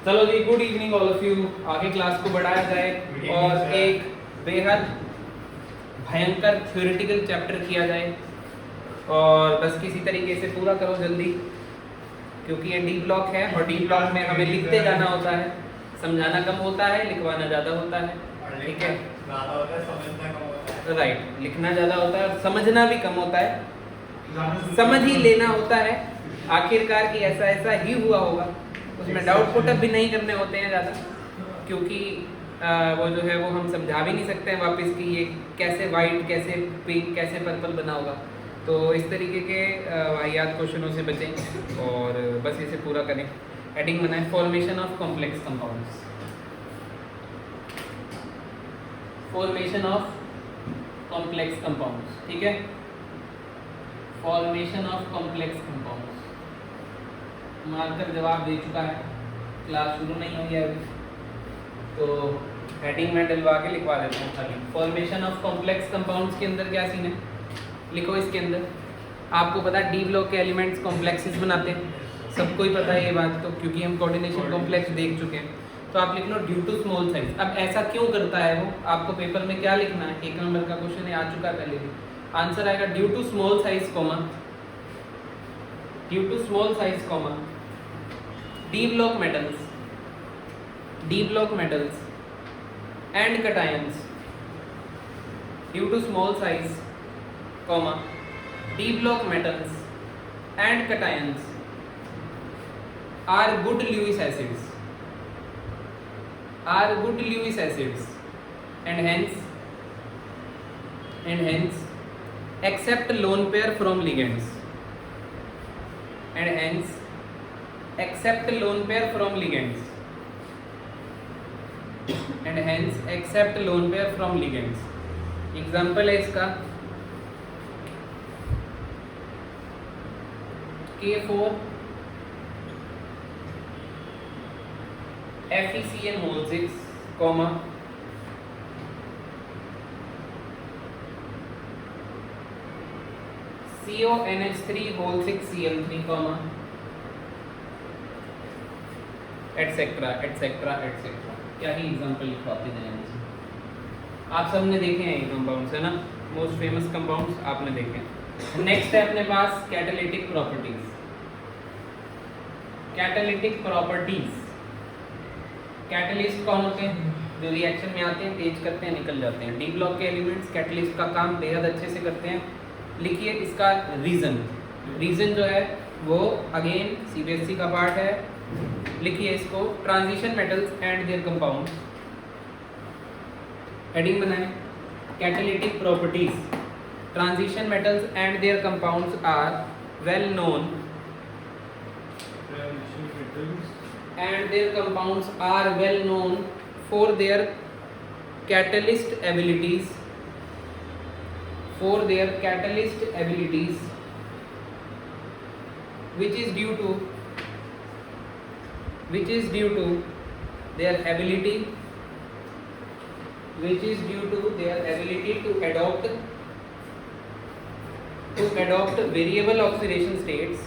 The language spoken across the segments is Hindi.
चलो जी, good evening all of you. आगे क्लास को बढ़ाया जाए और एक बेहद भयंकर थ्योरेटिकल चैप्टर किया जाए और बस किसी तरीके से पूरा करो जल्दी, क्योंकि ये डी ब्लॉक है और डी ब्लॉक में हमें लिखते जाना होता है, समझाना कम होता है, लिखवाना ज़्यादा होता है। ठीक है, राइट, लिखना ज़्यादा होता है, समझना भी कम होता है, समझ ही लेना होता है आखिरकार कि ऐसा ऐसा ही हुआ होगा। उसमें डाउट पुटअप भी नहीं करने होते हैं ज़्यादा, क्योंकि वो जो है वो हम समझा भी नहीं सकते हैं वापस कि ये कैसे वाइट, कैसे पिंक, कैसे पर्पल बना होगा। तो इस तरीके के वाहियात क्वेश्चनों से बचें और बस इसे पूरा करें। हेडिंग बनाएं, formation of complex compounds. Formation of complex compounds, ठीक है, formation of complex compounds. Marker जवाब दे चुका है, क्लास शुरू नहीं हुई है अभी, तो हेडिंग में डलवा के लिखवा देता हूँ खाली। फॉर्मेशन ऑफ कॉम्प्लेक्स कंपाउंड्स के अंदर क्या सीन है, लिखो इसके अंदर। आपको पता है डी ब्लॉक के एलिमेंट्स कॉम्प्लेक्सेस बनाते हैं, सबको ही पता है ये बात, तो क्योंकि हम कोऑर्डिनेशन कॉम्प्लेक्स देख चुके हैं। तो आप लिख लो ड्यू टू स्मॉल साइज। अब ऐसा क्यों करता है वो, आपको पेपर में क्या लिखना है, 1 नंबर का क्वेश्चन है, आ चुका है पहले भी। आंसर आएगा due to small size comma, due to small size comma D block metals, D block metals and cations due to small size comma d block metals and cations are good Lewis acids, are good Lewis acids and hence accept lone pair from ligands, and hence accept lone pair from ligands, and hence accept lone pair from ligands। Example है इसका K4 FeCN whole 6 comma CONH3 whole 6 Cl3 comma etcetera etcetera etcetera. क्या ही एग्जाम्पल लिखवाते जाएंगे। आप सबने देखे हैं ये कंपाउंड्स, है ना, मोस्ट फेमस कंपाउंड्स आपने देखे हैं। नेक्स्ट है अपने पास catalytic properties. Catalytic properties, catalyst कौन होते हैं, जो रिएक्शन में आते हैं, तेज करते हैं, निकल जाते हैं। डी ब्लॉक के एलिमेंट्स कैटलिस्ट का काम बेहद अच्छे से करते हैं। लिखिए इसका रीजन, रीजन जो है वो अगेन सीबीएसई का पार्ट है। लिखिए इसको, transition metals and their compounds. Heading बनाएं, catalytic properties, transition metals and their compounds are well known, and their compounds are well known for their catalyst abilities, for their catalyst abilities, which is due to their ability, which is due to their ability to adopt variable oxidation states,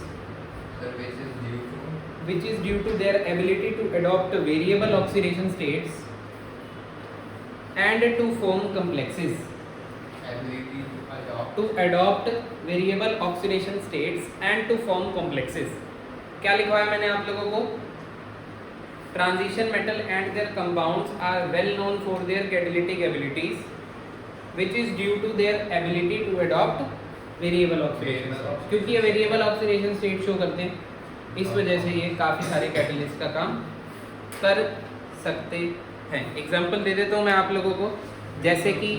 which is due to their ability to adopt variable oxidation states and to form complexes, to adopt variable oxidation states and to form complexes। क्या लिखवाया मैंने आप लोगों को, transition metal and their compounds are well known for their catalytic abilities, which is due to their ability to adopt variable oxidation, क्योंकि ये वेरिएबल ऑक्सीडेशन स्टेट शो करते हैं, इस वजह से ये काफ़ी सारे कैटलिस्ट का काम कर सकते हैं। एग्जाम्पल दे देता हूँ मैं आप लोगों को, जैसे कि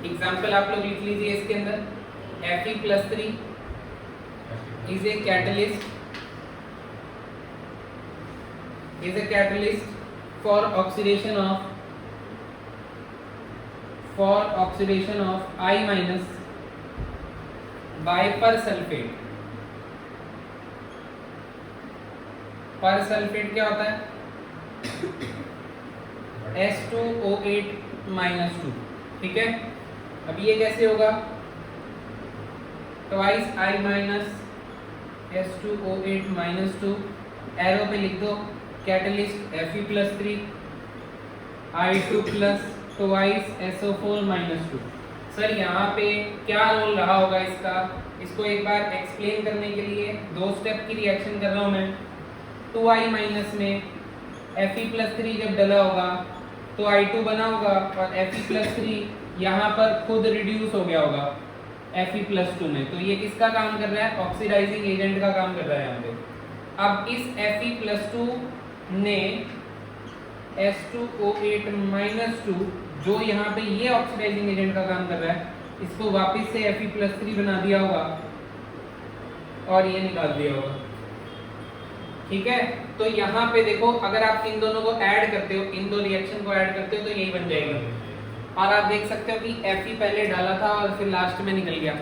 एग्जाम्पल आप लोग लिख लीजिए इसके अंदर, Fe+3 is a catalyst for oxidation of I- by persulphate. Persulphate क्या होता है, S2O8-2, ठीक है। अब ये कैसे होगा, ट्वाइस I- S2O8-2, एरो पे लिख दो catalyst Fe+3 I2 plus twice SO4-2। Sir यहाँ पे क्या रोल रहा होगा इसका, इसको एक बार एक्सप्लेन करने के लिए दो स्टेप की रिएक्शन कर रहा हूँ मैं। 2I माइनस में Fe+3 जब डला होगा तो I2 बना होगा और Fe+3 यहाँ पर खुद रिड्यूस हो गया होगा Fe+2 में। तो ये किसका काम कर रहा है, ऑक्सीडाइजिंग एजेंट का काम कर रहा है यहाँ पे। अब इस Fe+2 ने H2O8-2 जो यहाँ पे ये ऑक्सीडाइजिंग एजेंट का काम कर रहा है, इसको वापस से Fe+3 बना दिया होगा और ये निकाल दिया होगा। ठीक है, तो यहाँ पे देखो अगर आप इन दोनों को ऐड करते हो, इन दो रिएक्शन को ऐड करते हो तो यही बन जाएगा। और आप देख सकते हो कि Fe पहले डाला था और फिर लास्ट में निकल गया।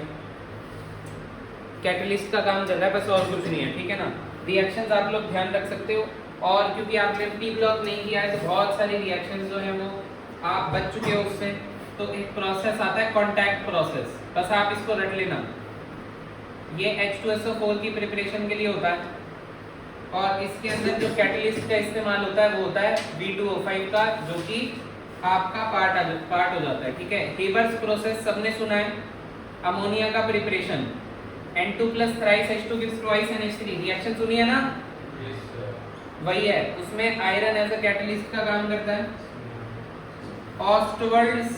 कैटलिस्ट का काम कर रहा है, बस और कुछ नहीं है। ठीक है ना, रिएक्शंस आप लोग ध्यान रख सकते हो। और क्योंकि आपने पी ब्लॉक नहीं किया है तो बहुत सारी रिएक्शंस जो है वो आप बच चुके हो उससे। तो एक प्रोसेस आता है कॉन्टैक्ट प्रोसेस, बस आप इसको रट लेना। ये H2SO4 की प्रिपरेशन के लिए होता है और इसके अंदर जो कैटलिस्ट का इस्तेमाल होता है वो होता है V2O5 का, जो कि आपका पार्ट हो जाता है। ठीक है, हेबर्स प्रोसेस सबने सुना है, अमोनिया का preparation N2 plus thrice H2 gives twice NH3 reaction सुनी है ना? वही है, उसमें आयरन एज अ कैटलिस्ट का काम करता है। ऑस्टवर्ड्स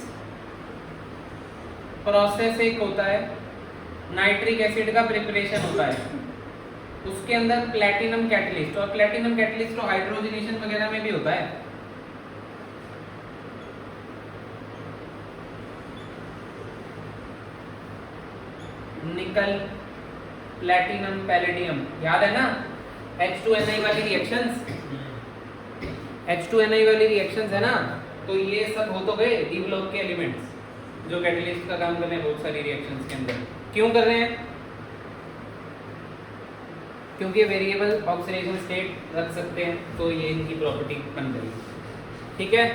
प्रोसेस एक होता है, नाइट्रिक एसिड का प्रिपरेशन होता है, उसके अंदर प्लैटिनम कैटलिस्ट, और प्लैटिनम कैटलिस्ट तो हाइड्रोजनेशन वगैरह में भी होता है। निकल, प्लैटिनम, पैलेडियम, याद है ना? H2Ni वाली रिएक्शंस, H2Ni वाली रिएक्शंस है ना, तो ये सब हो तो गए डी ब्लॉक के एलिमेंट्स जो कैटलिस्ट का काम कर रहे हैं बहुत सारी रिएक्शंस के अंदर। क्यों कर रहे हैं? क्योंकि वेरिएबल ऑक्सीडेशन स्टेट रख सकते हैं, तो ये इनकी प्रॉपर्टी बन गई। ठीक है,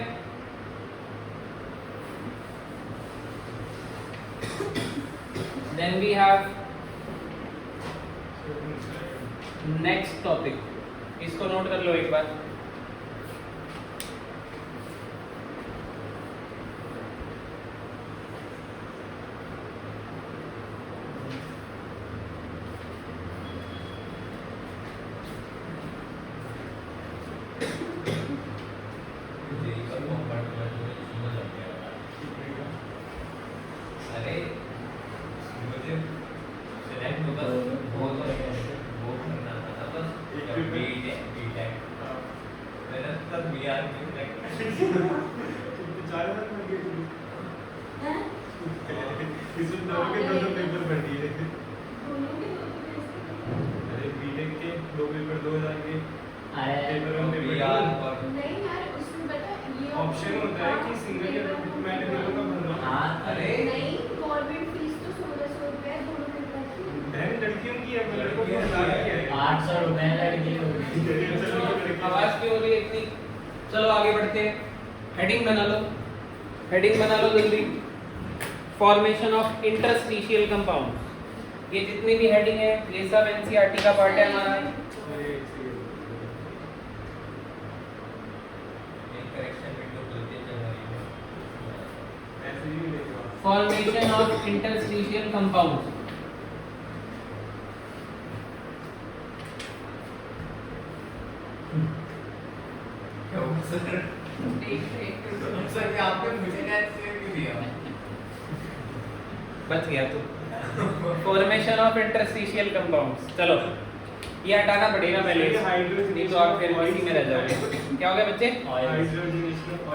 then we have next topic, इसको नोट कर लो एक बार। ऑप्शन होता है कि सिंगल या मैंने दोनों का भर रहा हूं। अरे नहीं, गवर्नमेंट फीस तो 1600 रुपए दोनों पेपर की। बहन लड़कियों की है, लड़कों की 800 रुपए लड़की होगी। आवाज क्यों हो रही है इतनी? चलो आगे बढ़ते हैं, हेडिंग बना लो, हेडिंग बना लो जल्दी। फॉर्मेशन ऑफ इंटरस्टिशियल कंपाउंड, ये जितनी भी हेडिंग है ये सब एनसीईआरटी का पार्ट है हमारा। फॉर्मेशन ऑफ इंटरस्टिशियल कंपाउंड्स, बच गया तू। फॉर्मेशन ऑफ इंटरस्टिशियल कंपाउंड्स, चलो ये हटाना पड़ेगा पहले, नहीं तो आप फिर इसी में रह जाओगे। क्या हो गया बच्चे?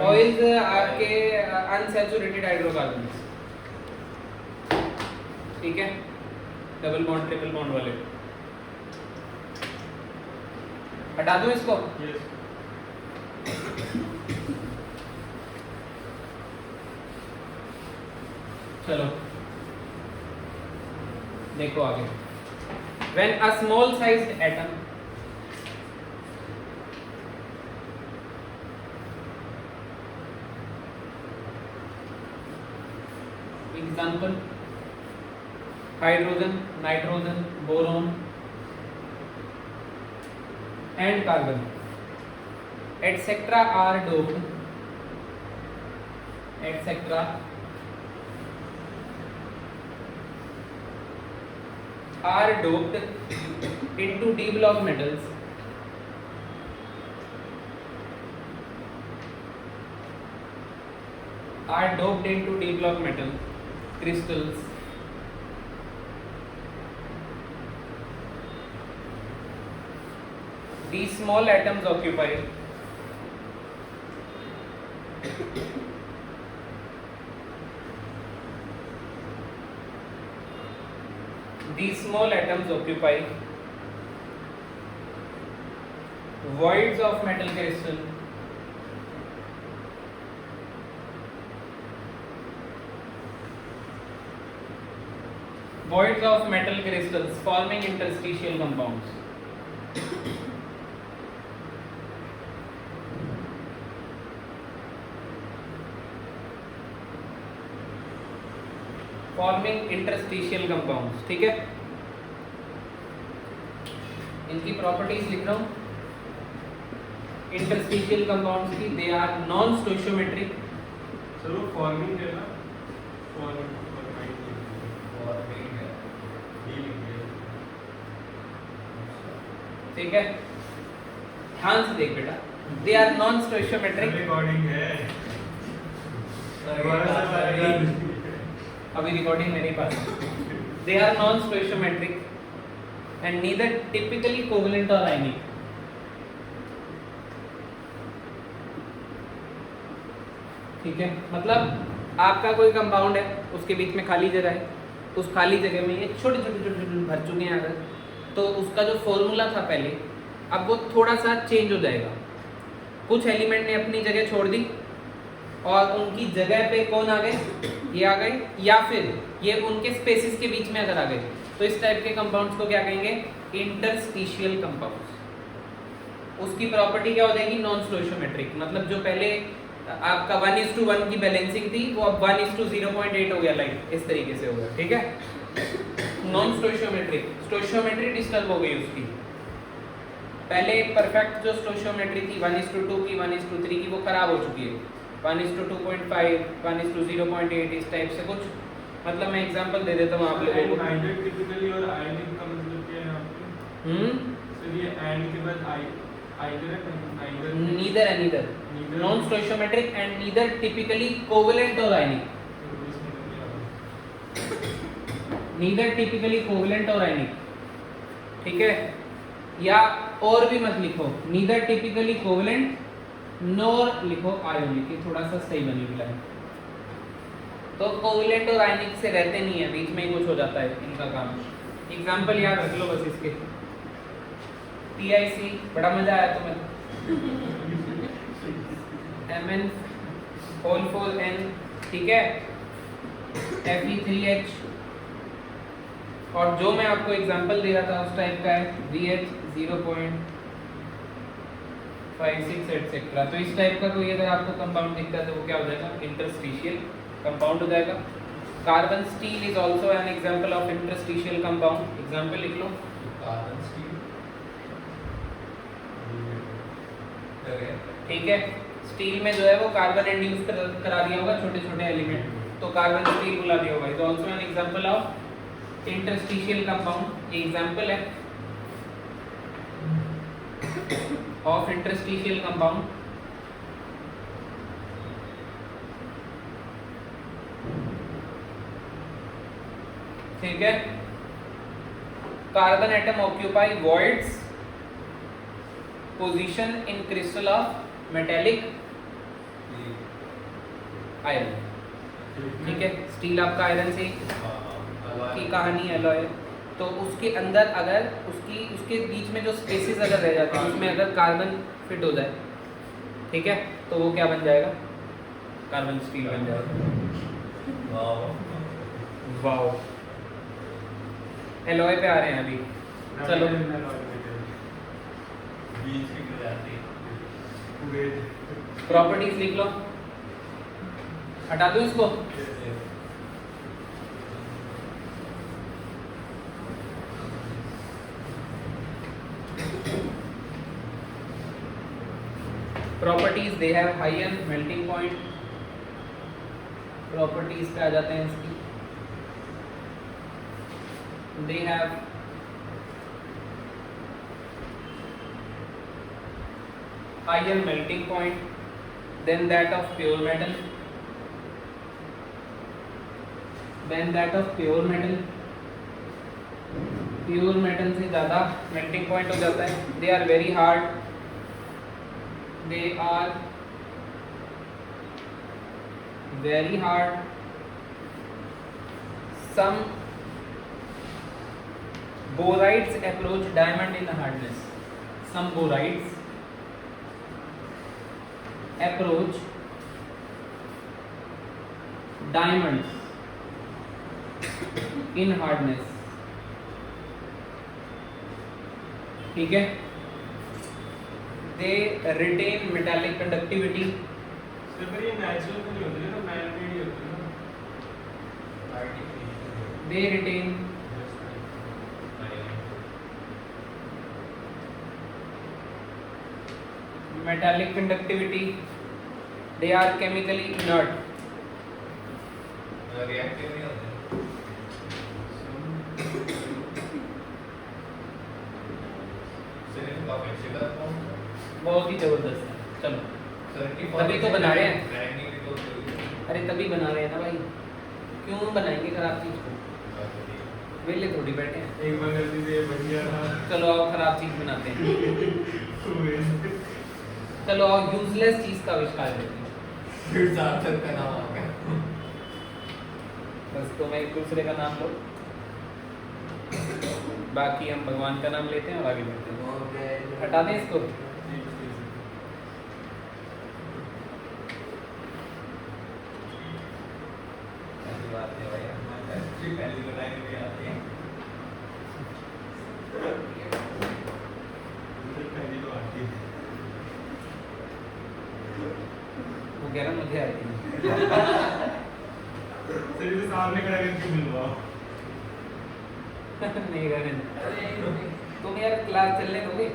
ऑयल्स आपके अनसैचुरेटेड हाइड्रोकार्बन्स, ठीक है, डबल बॉन्ड ट्रिपल बॉन्ड वाले। हटा दूं इसको? चलो देखो आगे। When a small sized atom example hydrogen, nitrogen, boron and carbon etc. are doped into d block metals crystals these small atoms occupy voids of metal crystal crystals forming interstitial compounds. ठीक है, इनकी प्रॉपर्टीज लिख रहा हूं इंटरस्टिशियल कंपाउंड्स की. They are non stoichiometric. Sir वो फॉर्मिंग है ना, फॉर्मिंग ठीक है, ध्यान से देख बेटा. They are non stoichiometric. Recording है, अभी रिकॉर्डिंग मेरे पास. They are non stoichiometric and neither typically covalent और आयनिक. ठीक है, मतलब आपका कोई कंपाउंड है, उसके बीच में खाली जगह है, उस खाली जगह में ये छोटे छोटे भर चुके हैं अगर, तो उसका जो फॉर्मूला था पहले, अब वो थोड़ा सा चेंज हो जाएगा. कुछ एलिमेंट ने अपनी जगह छोड़ दी और उनकी जगह पे कौन आ गए, ये आ गए, या फिर ये उनके स्पेसिस के बीच में अगर आ गए, तो इस टाइप के कंपाउंड्स को क्या कहेंगे, इंटरस्टिशियल कंपाउंड्स. उसकी प्रॉपर्टी क्या हो जाएगी, नॉन स्टोइशियोमेट्रिक. मतलब जो पहले आपका 1:1 की बैलेंसिंग थी, वो अब 1:0.8 हो गया, लाइक इस तरीके से हो गया. ठीक है, नॉन स्टोइशियोमेट्रिक. स्टोइशियोमेट्री डिस्टर्ब हो गई उसकी. पहले परफेक्ट जो स्टोइशियोमेट्री थी 1:2 की, 1:3 की, वो खराब हो चुकी है. 1:2.5, 1:0.8 इस टाइप से कुछ. मतलब मैं एग्जांपल दे देता हूँ आप लोगों को. नाइट्रेट टिपिकली और आयनिक का मतलब क्या है यहाँ पे? सर ये एंड के बाद आइदर है, neither non stoichiometric and neither typically covalent और आयनिक. नीदर टिपिकली कोवेलेंट और आयनिक. ठीक है, या और भी मत लिखो, नीदर टिपिकली कोवेलेंट नॉर लिखो आयोनिक. ये थोड़ा सा सही बनी हुई है. तो कोवेलेंट और आयनिक से रहते नहीं है, बीच में ही कुछ हो जाता है इनका काम. एग्जांपल याद रख लो बस इसके. PIC, बड़ा मजा आया तुम्हें. MN4N, ठीक है, Fe3H, और जो मैं आपको एग्जांपल दे रहा था उस टाइप का है VH 0.56 एटसेट्रा. तो इस टाइप का कोई अगर आपको कंपाउंड दिखता है तो वो क्या हो जाएगा, इंटरस्टिशियल कंपाउंड हो जाएगा. Carbon steel is also an example of interstitial compound. Example लिख लो. कार्बन स्टील, ठीक है, स्टील में जो है वो कार्बन इंड्यूस करा दिया होगा छोटे छोटे एलिमेंट, तो कार्बन स्टील बुला दिया होगा. Is also an example of interstitial compound. ये एग्जांपल है ऑफ इंटरस्टिशियल कंपाउंड. ठीक है, carbon atom occupy voids position in crystal of metallic iron. ठीक है, स्टील आपका आयरन से की कहानी एलॉय, तो उसके अंदर अगर उसके बीच में जो स्पेसेस अगर रह जाते हैं, उसमें अगर कार्बन फिट हो जाए, ठीक है, तो वो क्या बन जाएगा, कार्बन स्टील बन जाएगा. वाओ, एलॉय पे आ रहे हैं अभी. चलो प्रॉपर्टीज लिख लो. हटा दो इसको. Properties they have higher melting point, properties पे आ जाते हैं इसकी। They have higher melting point than that of pure metal, pure metal से ज़्यादा मेल्टिंग पॉइंट हो जाता है। They are very hard, they are very hard, some borides approach diamond in hardness, some borides approach diamonds in hardness, ठीक है। दे रिटेन मेटालिक कंडक्टिविटी, सिर्फ ये नेचुरल तो नहीं होते ना, मैन मेड ही होते हैं ना। They retain metallic conductivity, they are chemically inert, रिएक्टिव नहीं होते। सिर्फ का फ्लेक्सिबल फॉर्म बहुत ही जबरदस्त है। चलो तभी तो बना रहे हैं। अरे तभी बना रहे हैं ना भाई, क्यों बनाएंगे खराब चीज को, वेले थोड़ी बैठे हैं। एक बार गलती से बन गया था। चलो आओ खराब चीज बनाते हैं, चलो आओ यूजलेस चीज का आविष्कार करते हैं। फिर सार्थक का नाम आ गया। बस तुम एक दूसरे का नाम लो, बाकी हम भगवान का नाम लेते हैं और आगे बढ़ते हैं। हटा दें इसको। ऐसी बात है भाई, अच्छी पहली बनाई हुई आती है। पहली तो आती है। वो कह रहा मुझे आती है। सिर्फ इसे सामने खड़ा करके मिलवाओ। नहीं करने, तुम यार क्लास चलने दोगे?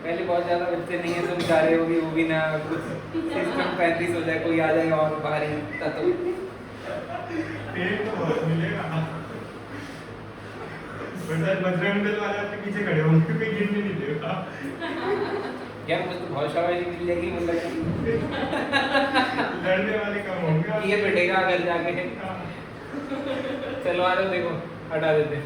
पहले बहुत ज्यादा बच्चे नहीं है, तुम जा रहे होगे, वो भी ना कुछ सिस्टम 35 हो जाए, कोई आ जाएगा और बाहर ही तो पेड़ तो बहुत मिलेगा। बजरंग दल वाले आपके पीछे खड़े होंगे, कोई गिरने नहीं देगा। यार मुझे तो बहुत शाबाशी मिल जाएगी, मतलब लड़ने वाले कम होंगे। ये पिटेगा अगर जाके। चलो आ रहे हो, देखो हटा देते हैं।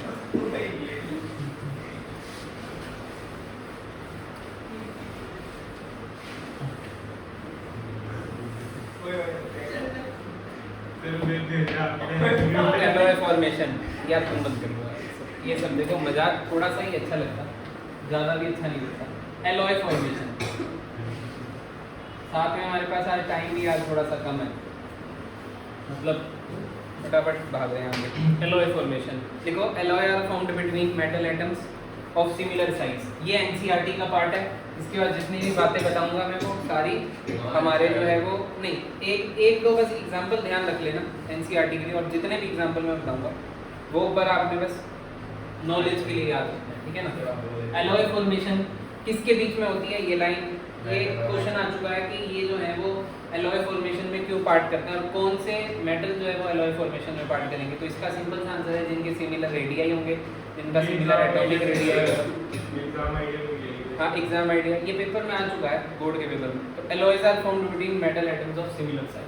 एलॉय फॉर्मेशन, यार तुम मत करो ये सब, देखो मजाक थोड़ा सा ही अच्छा लगता, ज़्यादा भी अच्छा नहीं लगता। एलॉय फॉर्मेशन, साथ में हमारे पास आज टाइम भी आज थोड़ा सा कम है, मतलब फटाफट भाग रहे हैं आगे। एलॉय फॉर्मेशन देखो, alloy are found between metal atoms of similar size. ये एनसीईआरटी का पार्ट है, इसके बाद जितनी भी बातें बताऊंगा मैं वो सारी हमारे जो है वो नहीं, एक दो बस एग्जांपल ध्यान रख लेना एनसीईआरटी के लिए, और जितने भी एग्जांपल मैं बताऊंगा वो ऊपर आपने बस नॉलेज के लिए याद रखना है, ठीक है ना। एलॉय फॉर्मेशन किसके बीच में होती है? ये लाइन, ये क्वेश्चन आ चुका है कि ये जो है वो एलॉय फॉर्मेशन में क्यों पार्ट करते हैं और कौन से मेटल जो है वो एलॉय फॉर्मेशन में पार्ट करेंगे। तो इसका सिंपल सा आंसर है जिनके सिमिलर रेडियाई होंगे, जिनका सिमिलर एटॉमिक रेडियाई होगा। हाँ एग्जाम आइडिया, ये पेपर में आ चुका है बोर्ड के पेपर में। तो alloys are found between metal atoms of similar size.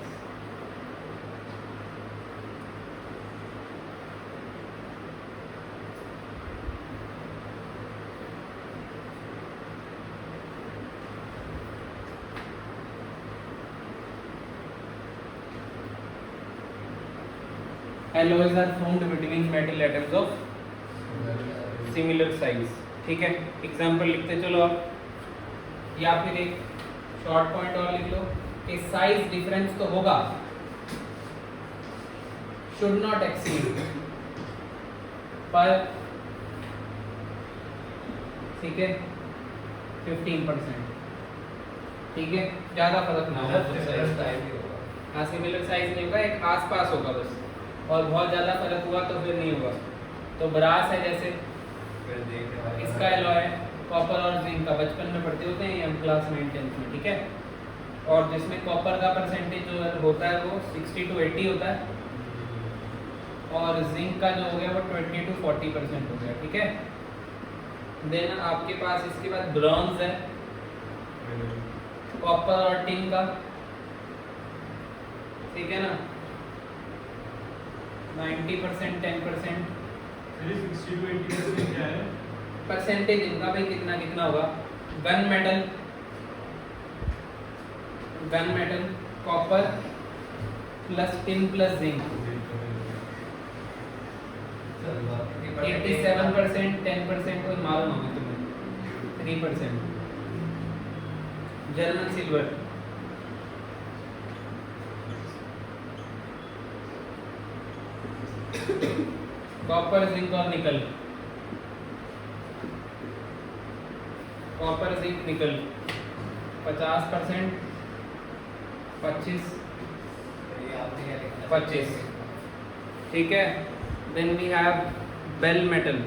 Alloys are formed between metal atoms of similar size, ठीक है। एग्जाम्पल लिखते चलो आप, या फिर एक शॉर्ट पॉइंट और लिख लो कि साइज डिफरेंस तो होगा, शुड नॉट एक्सीड, पर ठीक है 15%, ठीक है, ज्यादा फर्क ना हो। हाँ सिमिलर साइज नहीं होगा, एक आसपास होगा बस, और बहुत ज़्यादा फर्क हुआ तो फिर नहीं होगा। तो ब्रास है जैसे, इसका एलॉय कॉपर और जिंक का बचपन में पढ़ते होते हैं हम क्लास 9th-10th में, ठीक है। और जिसमें कॉपर का परसेंटेज जो होता है वो 60 to 80 होता है और जिंक का जो हो गया वो 20 to 40% हो गया, ठीक है। देन आपके पास इसके बाद ब्रॉन्ज है, कॉपर और टिन का, ठीक है ना, 90% 10%। 60 to 80% क्या है? परसेंटेज इनका भाई कितना कितना होगा। Gun metal copper plus tin plus zinc 87%, 10% कोई मालूम होगा तुम्हें, 3%। जर्मन सिल्वर कॉपर जिंक और निकल, कॉपर जिंक निकल 50%, 25, ठीक है। Then we have bell metal,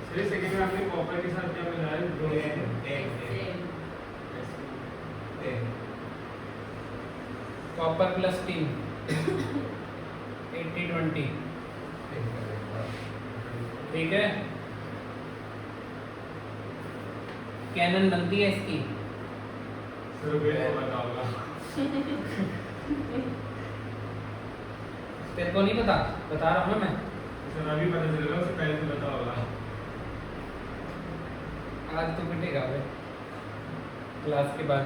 सही सेकंड में आपने कॉपर के साथ क्या मिलाया? कॉपर प्लस टिन 80-20, ठीक है। कैनन बनती है इसकी, सर वे बताऊंगा। तेरे को नहीं पता, बता रहा हूँ मैं। सर अभी पता चलेगा, उससे पहले तो पता होगा। आज तो पिटेगा भाई क्लास के बाद,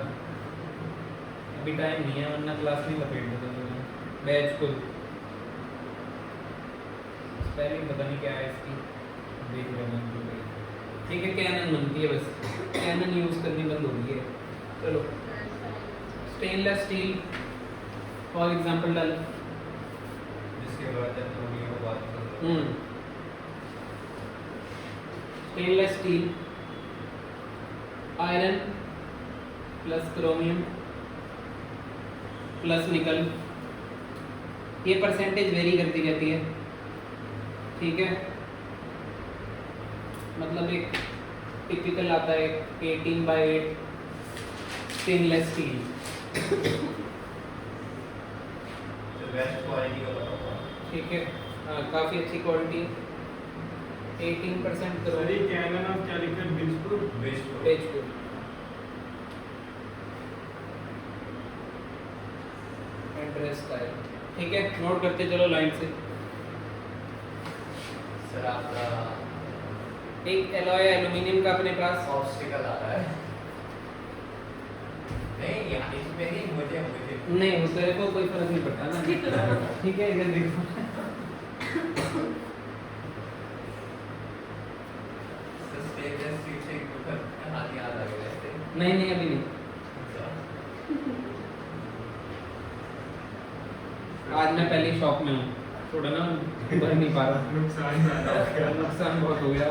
अभी टाइम नहीं है वरना क्लास नहीं लपेट देता तुमने बैच को। पहले पता नहीं क्या है इसकी, देख लेना ठीक है। कैनन बनती है, बस कैनन यूज़ करनी बंद हो गई है। चलो स्टेनलेस स्टील फॉर एग्जांपल डाल, जिसके बाद एल्युमिनियम को बात करो। Stainless steel iron plus chromium plus निकल, ये परसेंटेज वेरी करती रहती है, ठीक है। मतलब एक टिपिकल आता है 18/8 स्टेनलेस स्टील। तो बेस्ट क्वालिटी का बताओ। ठीक है, काफ़ी अच्छी क्वालिटी, 18% सर ये कैनन ऑफ क्या लिखा है? बिजपुर। पेज को एड्रेस स्टाइल, ठीक है। नोट करते चलो लाइन से। सर आपका एक एलॉय एल्यूमिनियम का अपने पास, ऑब्स्टिकल आ रहा है। नहीं यहाँ इसमें नहीं, मुझे नहीं उस तेरे को कोई फर्क नहीं पड़ता ना, ठीक है। इधर देखो, स्टेनलेस स्टील से कुकर हाथ याद आ गया ऐसे। नहीं अभी नहीं, आज मैं पहली शॉप में हूँ, थोड़ा ना भर नहीं पा रहा, नुकसान ज्यादा हो गया। नुकसान बहुत हो गया।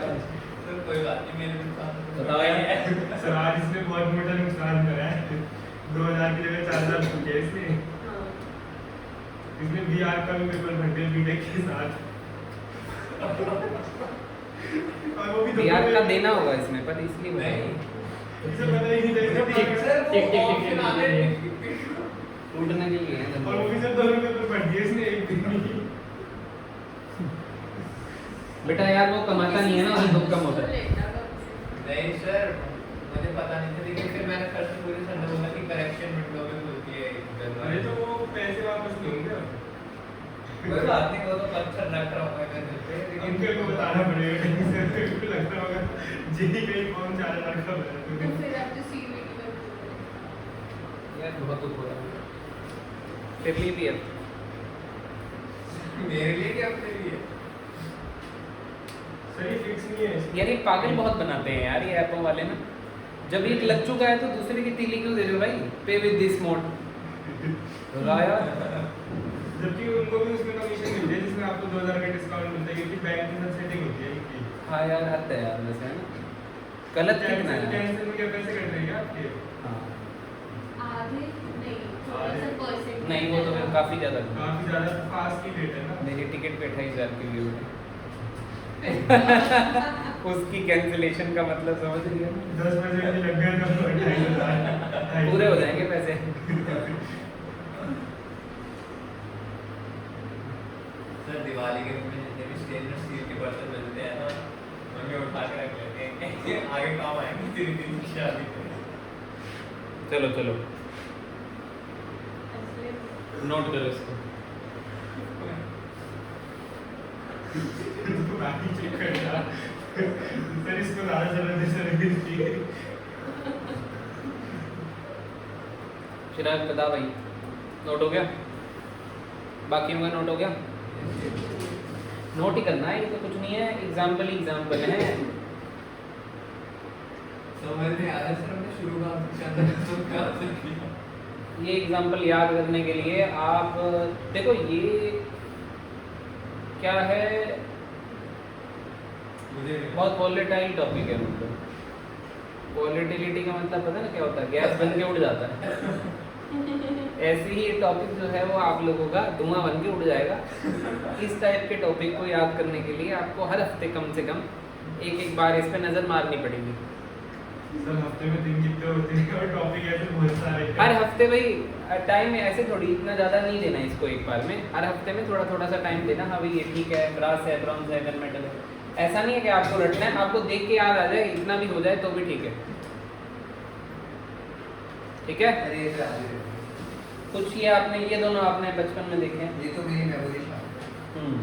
सर कोई बात नहीं, मेरे नुकसान बताओ यार। सर आज इसने बहुत मोटा नुकसान करा है। 2000 की जगह 4000 चुके हैं इसने। इसने बीआर का भी पेपर भर दिया बीटेक के साथ। और वो भी बिहार का देना होगा इसमें, पर इसलिए हुआ है। नहीं इसे पता ही नहीं था इसने सर टिक उड़ने के लिए है। और वो भी सर 2 पेपर भर दिए इसने एक दिन में। बेटा यार वो कमाता नहीं है ना, उसमें दुख कम होता है। नहीं सर मुझे पता नहीं था, लेकिन फिर मैंने कल से पूरे संडे बोला कि करेक्शन विंडो में खुलती है अरे तो वो पैसे वापस नहीं होंगे। कोई बात नहीं, वो तो पत्थर रख रहा हूँ मैं घर पे, लेकिन अंकल को बताना पड़ेगा कहीं से, मेरे को लगता होगा जेई कहीं फॉर्म 4000 का भरा तो तूने। फिर आप जो सीवीटी में यार बहुत दुख हो रहा है तेरे लिए भी है। मेरे लिए क्या अपने लिए? सर ये फिक्स नहीं है इसमें। यार ये पागल बहुत बनाते हैं यार ये ऐपों वाले ना, जब एक लग चुका है तो दूसरे की तीली क्यों दे रहे हो भाई? पे विद दिस मोड यार। जबकि उनको भी उसमें कमीशन मिलती है जिसमें आपको 2000 का डिस्काउंट मिलता है, क्योंकि बैंक के साथ सेटिंग होती है इनकी। हाँ यार हद है यार, वैसे है ना, गलत कितना है। कैंसिल में क्या पैसे कट रहे हैं आपके? हाँ आधे नहीं, थोड़ा सा परसेंट नहीं वो तो फिर काफ़ी ज़्यादा काफी ज्यादा फास्ट की रेट है ना। मेरी टिकट पे 28,000 की हुई है। उसकी कैंसिलेशन का मतलब समझ रही है? 10% लग गए तो 2,500 पूरे हो जाएंगे पैसे। सर दिवाली के दिन में जितने भी स्टेनलेस स्टील के बर्तन मिलते हैं ना, उनमें उठा के रख लेते हैं, आगे काम आएंगे तेरी दिन की शादी में। चलो चलो ऐसे नोट करो इसको। तो बाकी चेक करना सर, इसको ज़्यादा चलाने से नहीं। चिराग बता भाई, नोट हो गया? बाकियों का नोट हो गया? नोट ही करना है, ये तो कुछ नहीं है, एग्जाम्पल है। समझ में आ रहा है सर, हमने शुरू कहाँ से किया? ये एग्जाम्पल याद करने के लिए आप देखो, ये क्या है, मुझे बहुत वॉलेटाइल टॉपिक है। मतलब वॉलेटिलिटी का मतलब पता है ना क्या होता है? गैस बन के उड़ जाता है। ऐसे ही ये टॉपिक जो है वो आप लोगों का धुआं बन के उड़ जाएगा। इस टाइप के टॉपिक को याद करने के लिए आपको हर हफ्ते कम से कम एक बार इस पे नज़र मारनी पड़ेगी। सर हफ्ते में दिन कितने होते हैं और टॉपिक ऐसे बहुत सारे हैं। हर हफ्ते भाई टाइम ऐसे थोड़ी इतना ज़्यादा नहीं देना इसको एक बार में, हर हफ्ते में थोड़ा थोड़ा सा टाइम देना। हाँ भाई ये ठीक है, ब्रास है, ब्रॉन्ज है, गन मेटल है, ऐसा नहीं है कि आपको रटना है, आपको देख के याद आ जाए, इतना भी हो जाए तो भी ठीक है। ठीक है, अरे ये तो आगे कुछ ये आपने ये दोनों आपने बचपन में देखे हैं। ये तो मेरी मेमोरी था।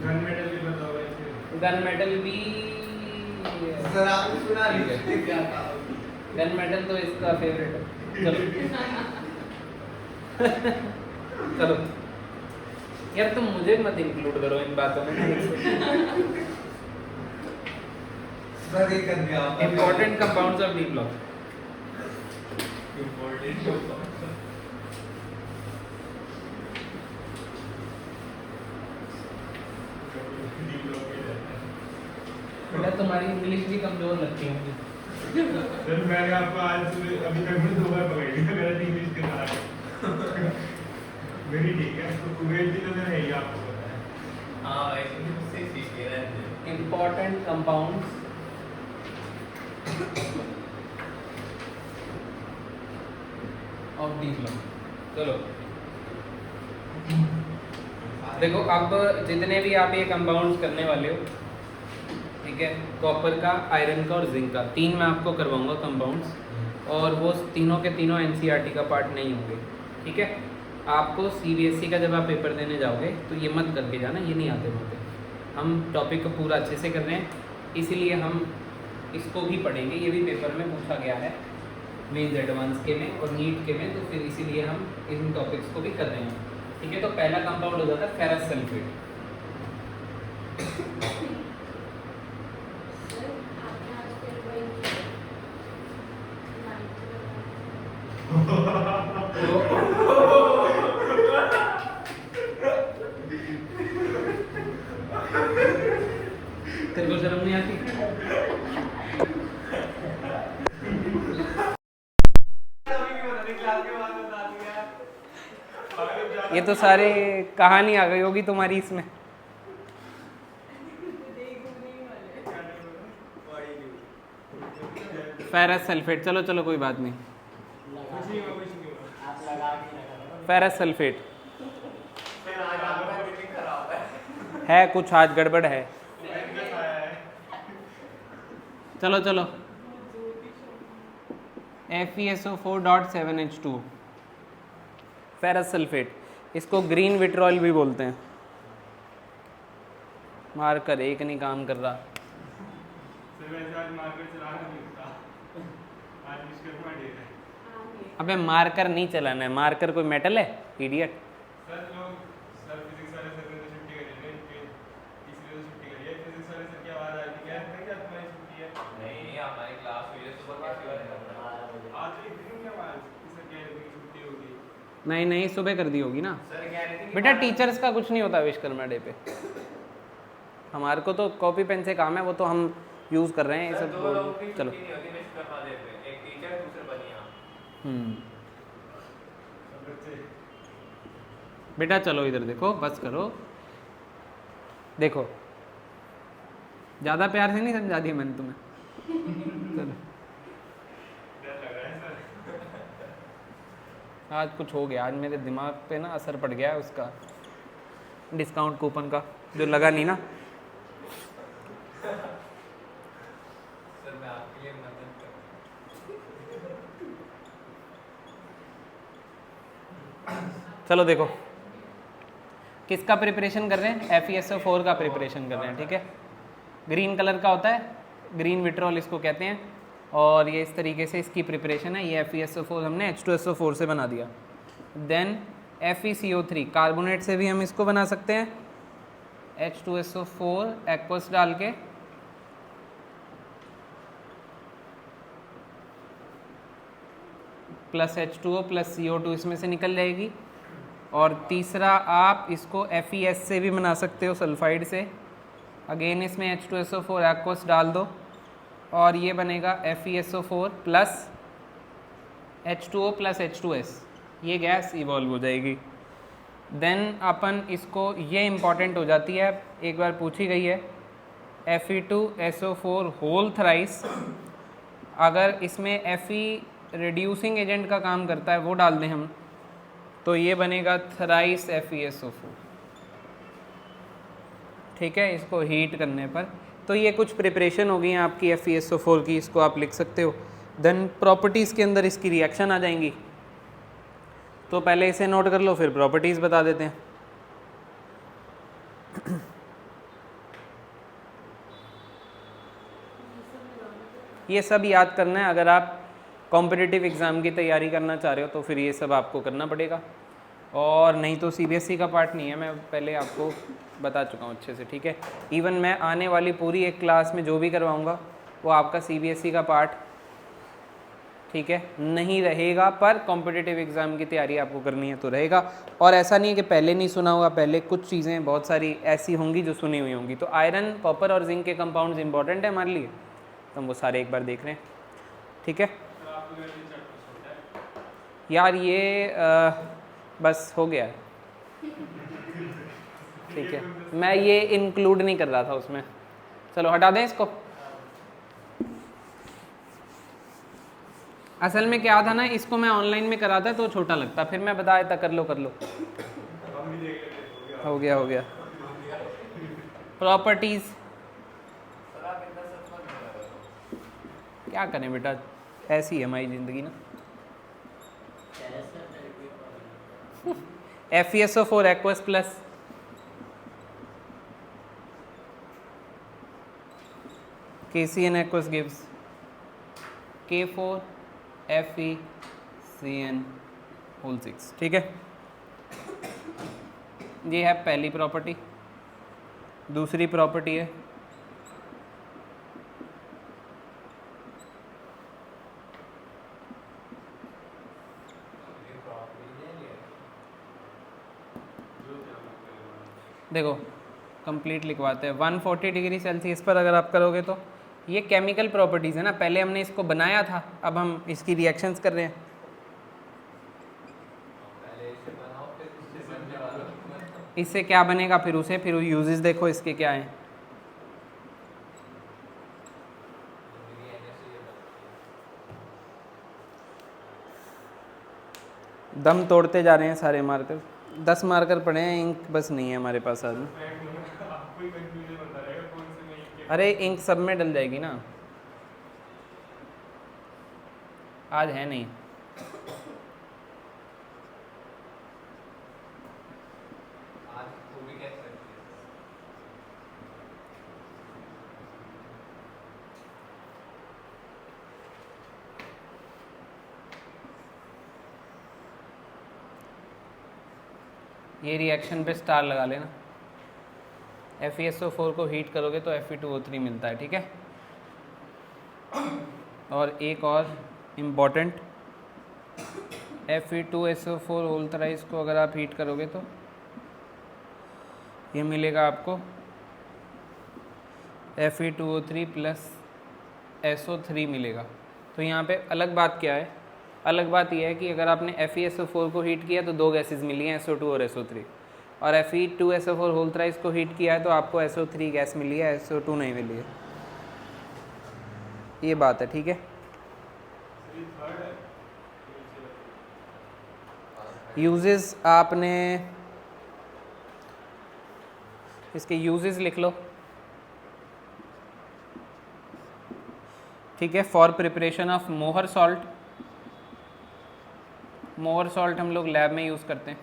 गन मेडल भी बताओ ऐसे। गन मेटल भी सर आपने सुना ठीक है। नहीं क्या था? गन मेटल तो इसका फेवरेट है। चलो चलो यार, तुम मुझे मत इंक्लूड करो इन बातों में। सर ये कर दिया आपने। Important compounds of D block. Important बेटा तुम्हारी इंग्लिश भी कमजोर लगती है मुझे। सर मैंने आपको आज सुबह अभी तक में 2 बार पकड़ लिया मेरा इंग्लिश के साथ। मेरी ठीक है, तो कुवैत की तो है ही, आपको पता है। हाँ भाई मुझसे सीख के रहते हैं। Important compounds of D block. चलो देखो, अब जितने भी आप ये कंपाउंड्स करने वाले हो, ठीक है, कॉपर का, आयरन का और जिंक का, 3 मैं आपको करवाऊंगा कंपाउंड्स, और वो तीनों के तीनों एनसीईआरटी का पार्ट नहीं होंगे। ठीक है, आपको सीबीएसई का जब आप पेपर देने जाओगे तो ये मत करके जाना, ये नहीं आते वहाँ पे। हम टॉपिक को पूरा अच्छे से कर रहे हैं, इसीलिए हम इसको भी पढ़ेंगे। ये भी पेपर में पूछा गया है, मेंस एडवांस के में और नीट के में, तो फिर इसीलिए हम इन टॉपिक्स को भी कर रहे हैं। ठीक है, तो पहला कंपाउंड हो जाता है फेरस सल्फेट। सर आपने आज फिर वही किया। तेरे को शर्म नहीं आती? ये तो सारे कहानी आ गई होगी तुम्हारी इसमें। फेरस सल्फेट, चलो चलो कोई बात नहीं। कुछ नहीं हुआ, कुछ नहीं हुआ। आप लगा के लगा। फेरस सल्फेट फिर आज आपका दिन खराब है। है, कुछ आज गड़बड़ है। कुवैत का खाया है। चलो चलो, FeSO4.7H2 फेरस सल्फेट, इसको ग्रीन विट्रॉल भी बोलते हैं। मार्कर एक नहीं काम कर रहा। सर वैसे आज मार्केट चलाना नहीं था, आज विश्वकर्मा डे है। अबे मार्कर नहीं चलाना है, मार्कर कोई मेटल है इडियट। सर लोग, सर फिजिक्स वाले सर ने तो छुट्टी करी है, इसलिए तो छुट्टी करी है। फिजिक्स वाले सर की आवाज़ आ रही है, क्या तुम्हारी छुट्टी है? नहीं हमारी क्लास हुई है सुबह कैसे वाले आज एक दिन की आवाज़ कि सर कह रहे थे कि छुट्टी होगी। नहीं नहीं, सुबह कर दी होगी ना सर कह रहे थे कि बेटा। टीचर्स का कुछ नहीं होता विश्वकर्मा डे पे, हमारे को तो कॉपी पेन से काम है, वो तो हम यूज़ कर रहे हैं ये सर सब। दो लोगों की चलो छुट्टी नहीं होती विश्वकर्मा डे पे, एक टीचर दूसरे बनिया। सब बच्चे बेटा चलो इधर देखो, बस करो। देखो ज़्यादा प्यार से नहीं समझा दिया मैंने तुम्हें? चलो डर लग रहा है सर। आज कुछ हो गया, आज मेरे दिमाग पे ना असर पड़ गया है उसका, डिस्काउंट कूपन का, जो लगा नहीं ना। सर मैं आपके लिए मदद करूँ। चलो देखो किसका प्रिपरेशन कर रहे हैं, FeSO4 का प्रिपरेशन कर रहे हैं, ठीक है। ग्रीन कलर का होता है, ग्रीन विट्रॉल इसको कहते हैं, और ये इस तरीके से इसकी प्रिपरेशन है। ये FeSO4 हमने H2SO4 से बना दिया। देन FeCO3 कार्बोनेट से भी हम इसको बना सकते हैं, H2SO4 एक्वस डाल के, प्लस H2O प्लस CO2 इसमें से निकल जाएगी। और तीसरा आप इसको FeS से भी बना सकते हो, सल्फाइड से। अगेन इसमें H2SO4 एक्वस डाल दो और ये बनेगा FeSO4 plus H2O plus H2S, ये गैस इवॉल्व हो जाएगी। देन अपन इसको, ये इम्पॉर्टेंट हो जाती है, एक बार पूछी गई है, Fe2SO4 होल थ्राइस, अगर इसमें Fe रिड्यूसिंग एजेंट का काम करता है वो डाल दें हम, तो ये बनेगा थ्राइस FeSO4, ठीक है, इसको हीट करने पर। तो ये कुछ प्रिपरेशन हो गई हैं आपकी FeSO4 की, इसको आप लिख सकते हो। देन प्रॉपर्टीज़ के अंदर इसकी रिएक्शन आ जाएंगी, तो पहले इसे नोट कर लो, फिर प्रॉपर्टीज़ बता देते हैं। ये सब याद करना है, अगर आप कॉम्पिटिटिव एग्ज़ाम की तैयारी करना चाह रहे हो तो फिर ये सब आपको करना पड़ेगा, और नहीं तो CBSE का पार्ट नहीं है, मैं पहले आपको बता चुका हूँ अच्छे से, ठीक है। इवन मैं आने वाली पूरी एक क्लास में जो भी करवाऊँगा वो आपका CBSE का पार्ट, ठीक है, नहीं रहेगा, पर कॉम्पिटिटिव एग्ज़ाम की तैयारी आपको करनी है तो रहेगा। और ऐसा नहीं है कि पहले नहीं सुना होगा, पहले कुछ चीज़ें बहुत सारी ऐसी होंगी जो सुनी हुई होंगी। तो आयरन, कॉपर और जिंक के कंपाउंड्स इंपॉर्टेंट है हमारे लिए, तो हम वो सारे एक बार देख रहे हैं, ठीक है। यार ये बस हो गया है, ठीक है, मैं ये इंक्लूड नहीं कर रहा था उसमें, चलो हटा दें इसको। असल में क्या था ना, इसको मैं ऑनलाइन में कराता तो छोटा लगता, फिर मैं बता देता कर लो हो गया। प्रॉपर्टीज़ क्या करें बेटा, ऐसी है हमारी ज़िंदगी ना। FeSO4 aqueous plus KCN aqueous gives K4FeCN whole 6, ठीक है। ये है पहली प्रॉपर्टी। दूसरी प्रॉपर्टी है देखो, कंप्लीट लिखवाते हैं। 140 डिग्री सेल्सियस पर अगर आप करोगे तो ये केमिकल प्रॉपर्टीज़ है ना, पहले हमने इसको बनाया था, अब हम इसकी रिएक्शंस कर रहे हैं। इससे क्या बनेगा, फिर यूजेस देखो इसके क्या हैं। दम तोड़ते जा रहे हैं सारे मार्कर, 10 मार्कर पड़े हैं, इंक बस नहीं है हमारे पास आज में। आपको ही कंफ्यूजन होता रहेगा कौन से में इंक है। अरे इंक सब में डल जाएगी ना, आज है नहीं। आज वो भी कह सकते हैं। ये रिएक्शन पे स्टार लगा लेना। FeSO4 को हीट करोगे तो Fe2O3 मिलता है, ठीक है। और एक और इम्पॉर्टेंट, Fe2SO4 होल थ्राइस को अगर आप हीट करोगे तो ये मिलेगा आपको Fe2O3 प्लस SO3 मिलेगा। तो यहाँ पे अलग बात क्या है, अलग बात यह है कि अगर आपने FeSO4 को हीट किया तो दो गैसेस मिली हैं, SO2 और SO3, और Fe2SO4 होल थ्राइस को हीट किया है तो आपको SO3 गैस मिली है, SO2 नहीं मिली है। ये बात है, ठीक है। ये थर्ड है यूजेस आपने इसके यूजेस लिख लो, ठीक है। फॉर प्रिपरेशन ऑफ मोहर सॉल्ट, मोहर सॉल्ट हम लोग लैब में यूज़ करते हैं।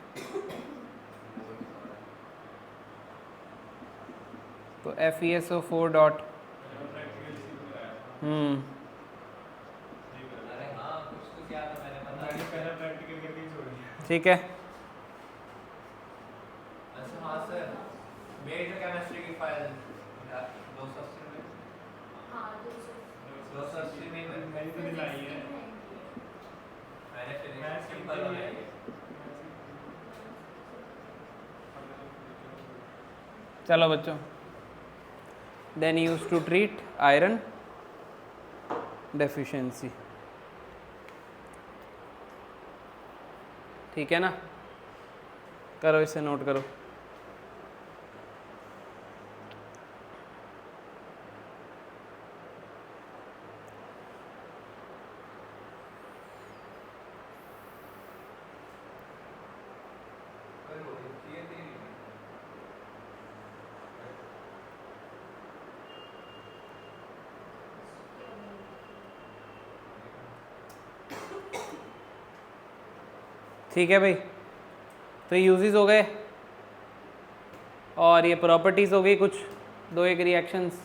तो FeSO4 डॉट अरे हाँ कुछ तो क्या था मैंने पता मैंने नहीं। पहला प्रैक्टिकल करके ही छोड़ दिया ठीक है। अच्छा हाँ सर, मेड द केमिस्ट्री की फाइल 280 में, हाँ 200 280 में मैंने तो दिलाई है मैंने फिर मैं सिंपल बनाई है। चलो बच्चों, then use to treat iron deficiency, ठीक है ना। करो, इसे नोट करो। ठीक है भाई, तो यूजेस हो गए और ये प्रॉपर्टीज़ हो गई कुछ, दो एक रिएक्शंस।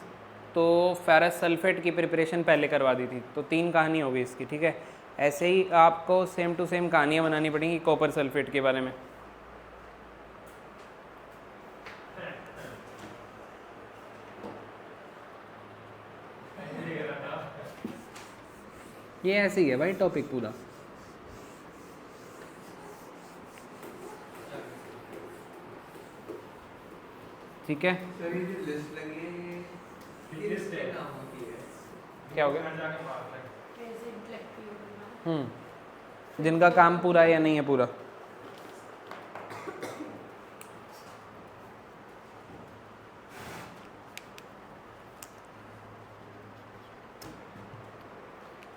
तो फेरस सल्फेट की प्रिपरेशन पहले करवा दी थी, तो 3 कहानी हो गई इसकी, ठीक है। ऐसे ही आपको सेम टू सेम कहानियाँ बनानी पड़ेंगी कॉपर सल्फेट के बारे में। ये ऐसे ही है भाई टॉपिक पूरा। ठीक है, सर ये जो लिस्ट लगी है ये Biggest है। नाम होती है। क्या हो गया? घर जाके मारता है प्रेजेंट लगती होगा। जिनका काम पूरा है या नहीं है पूरा।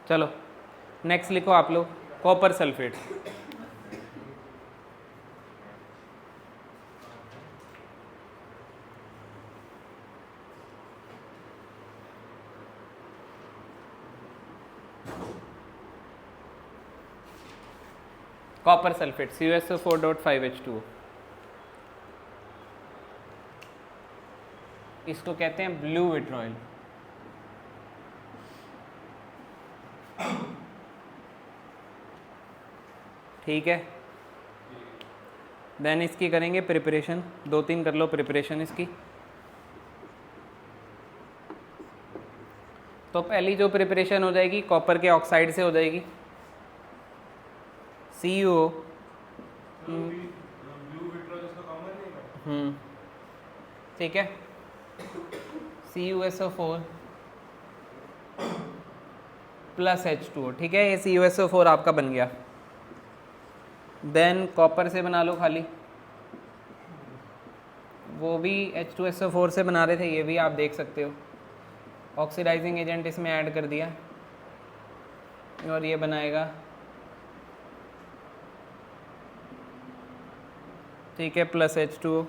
चलो नेक्स्ट लिखो आप लोग, copper sulphate. Copper sulphate CuSO4.5H2O, इसको कहते हैं ब्लू विट्रॉयल। ठीक है, देन इसकी करेंगे प्रिपरेशन, 2-3 कर लो प्रिपरेशन इसकी। तो पहली जो प्रिपरेशन हो जाएगी कॉपर के ऑक्साइड से हो जाएगी, CuO। ब्लू विट्रो जिसका कॉमन नहीं है ठीक है, CuSO4 प्लस H2O, ठीक है। ये CuSO4 आपका बन गया। देन कॉपर से बना लो खाली, वो भी H2SO4 से बना रहे थे, ये भी आप देख सकते हो। ऑक्सीडाइजिंग एजेंट इसमें ऐड कर दिया और ये बनाएगा, ठीक है, प्लस H2O।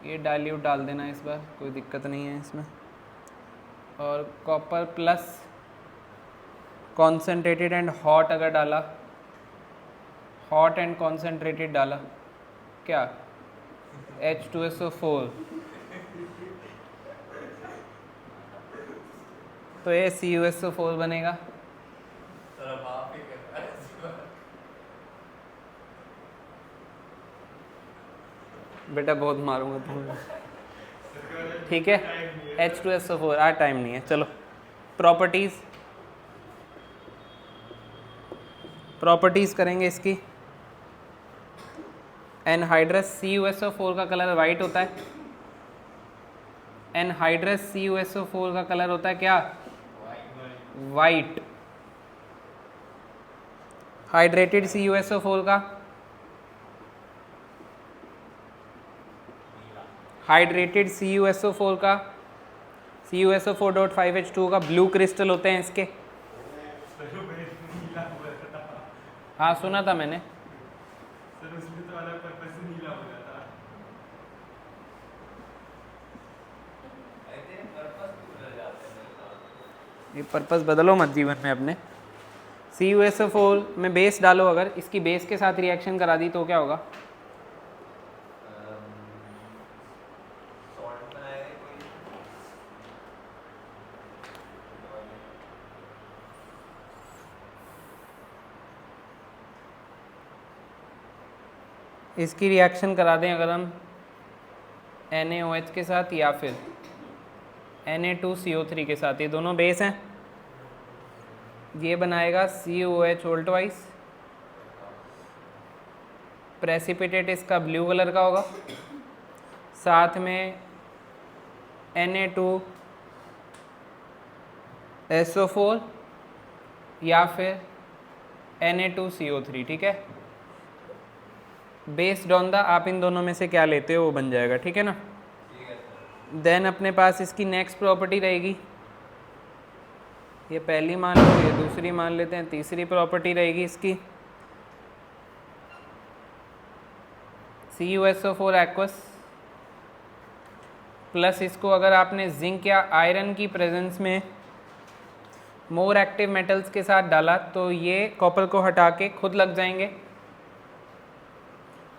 ये डाइल्यूट डाल देना इस बार, कोई दिक्कत नहीं है इसमें। और copper plus concentrated and hot अगर डाला, हॉट एंड कॉन्सेंट्रेटेड डाला, क्या H2SO4, तो ये CuSO4 बनेगा। सर अब आप ही कर रहे हैं। बेटा बहुत मारूंगा तुम्हें, ठीक है। H2SO4 टाइम नहीं है। चलो प्रॉपर्टीज़ करेंगे इसकी। एनहाइड्रस CuSO4 का कलर वाइट होता है। एनहाइड्रस CuSO4 का कलर होता है क्या? वाइट। हाइड्रेटेड CuSO4 का, हाइड्रेटेड CuSO4 का, CuSO4.5H2 का ब्लू क्रिस्टल होते हैं इसके। सर वो नीला हुआ था। हाँ सुना था मैंने। सर उसमें तो अलग पर्पस से नीला हो जाता। ऐसे पर्पस भी बदल जाते हैं मेरे साथ। ये पर्पस बदलो मत जीवन में अपने। CuSO4 में बेस डालो, अगर इसकी बेस के साथ रिएक्शन करा दी तो क्या होगा? सॉल्ट बनाएगा कोई। इसकी रिएक्शन करा दें अगर हम NaOH के साथ या फिर Na2CO3 के साथ, ये दोनों बेस हैं, ये बनाएगा CuOH वोल्टवाइज। प्रेसिपिटेट इसका ब्लू कलर का होगा, साथ में Na2SO4 या फिर Na2CO3, ठीक है। बेस्ड ऑन द आप इन दोनों में से क्या लेते हो वो बन जाएगा, ठीक है ना। ठीक है सर। देन अपने पास इसकी नेक्स्ट प्रॉपर्टी रहेगी, ये पहली मान लो, ये दूसरी मान लेते हैं, तीसरी प्रॉपर्टी रहेगी इसकी CuSO4 एक्वस प्लस इसको अगर आपने जिंक या आयरन की प्रेजेंस में मोर एक्टिव मेटल्स के साथ डाला तो ये कॉपर को हटा के खुद लग जाएंगे,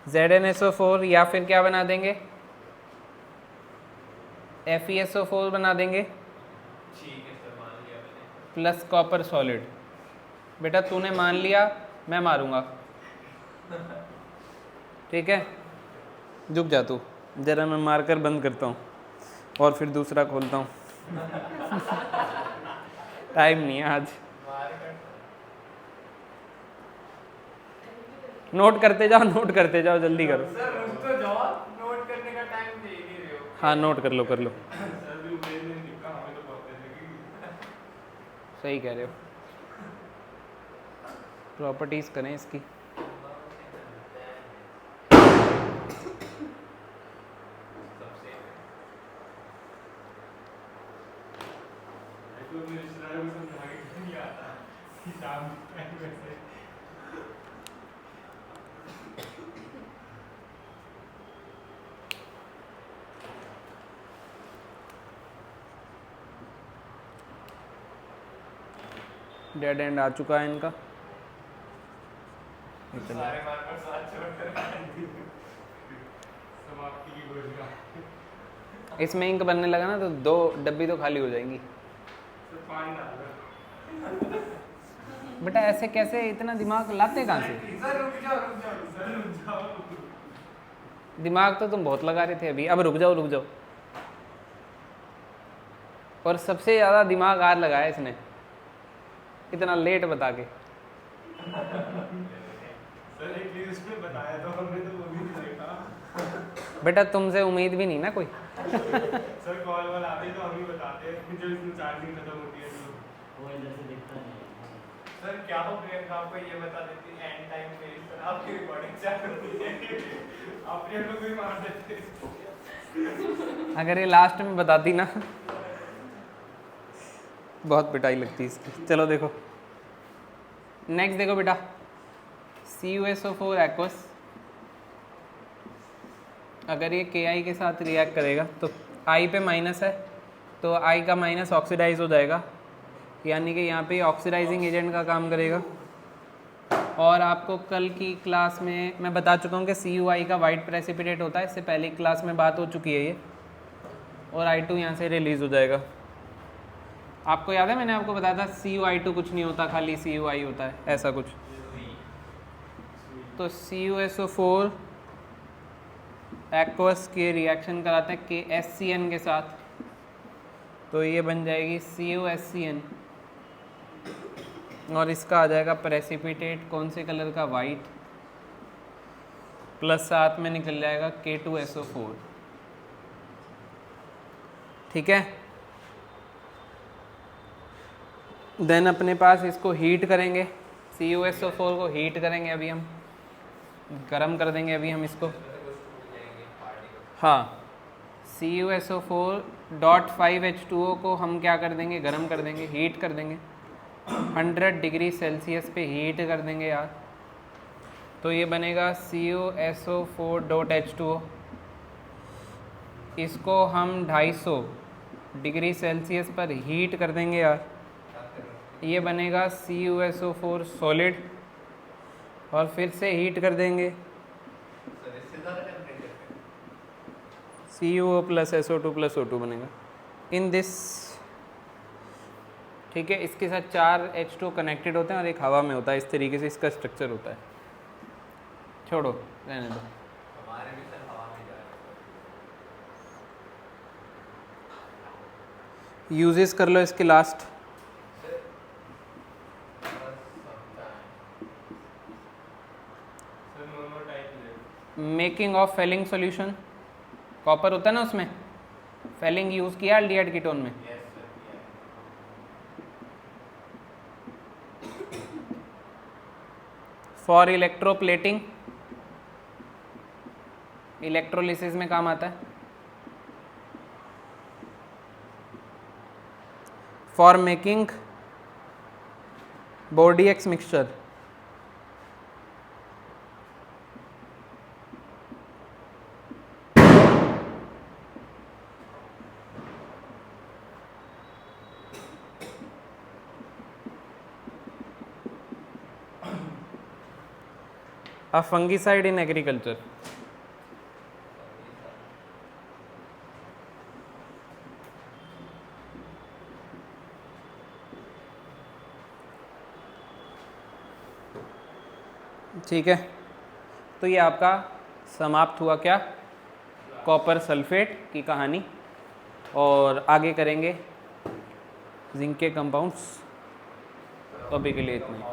ZnSO4 या फिर क्या बना देंगे, FeSO4 बना देंगे ठीक है सर, मान लिया मैंने। Plus copper solid. बेटा तूने मान लिया, मैं मारूंगा, ठीक है। झुक जा तू जरा, मैं मारकर बंद करता हूँ और फिर दूसरा खोलता हूँ। टाइम नहीं है आज। नोट करते जाओ, नोट करते जाओ, जल्दी करो। सर रुक तो जाओ, नोट करने का टाइम दे ही नहीं रहे हो। हाँ नोट कर लो, कर लो, सर भी उम्मीद नहीं निकला, हमें तो बहुत पैसे लगी। सही कह रहे हो। प्रॉपर्टीज करें इसकी। तो मेरे रिश्तेदारों को समझा के नहीं आता कि दाम वैसे। डेड एंड आ चुका है इनका। सारे मार्कर साथ छोड़कर समाप्ति की घोषणा। इसमें इंक बनने लगा ना तो 2 डब्बी तो खाली हो जाएंगी। सर पानी डाल दो। बेटा ऐसे कैसे, इतना दिमाग लाते कहाँ से? सर रुक जाओ, रुक जाओ। सर रुक जाओ। दिमाग तो तुम बहुत लगा रहे थे अभी, अब रुक जाओ, रुक जाओ। और सबसे ज़्यादा दिमाग आज लगाया इसने, इतना लेट बता के। सर एक लिस्ट में बताया तो हमने तो वो भी नहीं देखा। बेटा तुमसे उम्मीद भी नहीं ना कोई। सर कॉल वाल आते तो हम ही बताते हैं जब इसमें चार्जिंग खत्म होती है तो। वो इधर से दिखता नहीं है। सर क्या हो प्रियंका आपको ये बता देती है एंड टाइम पे इस तरह आपकी रिकॉर्डिंग चालू होती है। आप ये लोग भी मार देते। अगर ये लास्ट में बताती ना, बहुत पिटाई लगती इसकी। चलो देखो नेक्स्ट, देखो बेटा CuSO4 एक्वस अगर ये Ki के साथ रिएक्ट करेगा तो I पे माइनस है तो I का माइनस ऑक्सीडाइज हो जाएगा, यानी कि यहाँ पे ऑक्सीडाइजिंग एजेंट का काम करेगा। और आपको कल की क्लास में मैं बता चुका हूँ कि CuI का वाइट प्रेसिपिटेट होता है, इससे पहले क्लास में बात हो चुकी है ये। और I2 यहाँ से रिलीज़ हो जाएगा। आपको याद है मैंने आपको बताया था CuI2 कुछ नहीं होता, खाली CuI होता है, ऐसा कुछ। तो CuSO4 एक्वस के रिएक्शन कराते हैं KSCN के साथ, तो ये बन जाएगी CuSCN और इसका आ जाएगा प्रेसिपिटेट कौन से कलर का, वाइट, प्लस साथ में निकल जाएगा K2SO4, ठीक है। देन अपने पास इसको हीट करेंगे, CuSO4 को हीट करेंगे, अभी हम गरम कर देंगे अभी हम इसको। हाँ CuSO4.5H2O को हम क्या कर देंगे, गर्म कर देंगे, हीट कर देंगे, 100 डिग्री सेल्सियस पे हीट कर देंगे यार। तो ये बनेगा CuSO4.H2O। इसको हम 250 डिग्री सेल्सियस पर हीट कर देंगे यार, ये बनेगा CuSO4 सॉलिड। और फिर से हीट कर देंगे, सर इससे ज़्यादा टेम्परेचर पे CuO plus SO2 plus O2 बनेगा इन दिस। ठीक है, इसके साथ 4 H2 कनेक्टेड होते हैं और एक हवा में होता है, इस तरीके से इसका स्ट्रक्चर होता है। छोड़ो, रहने दो। हमारे भी सर हवा में जा रहे हैं। यूजेस कर लो इसके लास्ट। सर बस समझा है। सर मोनोटाइप ले। Making of Fehling solution, copper होता है ना उसमें, फेलिंग यूज़ किया एल्डिहाइड कीटोन में। यस सर किया है। फॉर इलेक्ट्रोप्लेटिंग, इलेक्ट्रोलिसिस में काम आता है। For making body aches mixture, a fungicide in agriculture। ठीक है, तो ये आपका समाप्त हुआ क्या, कॉपर सल्फेट की कहानी। और आगे करेंगे जिंक के कंपाउंड्स। तो अभी के लिए इतना ही।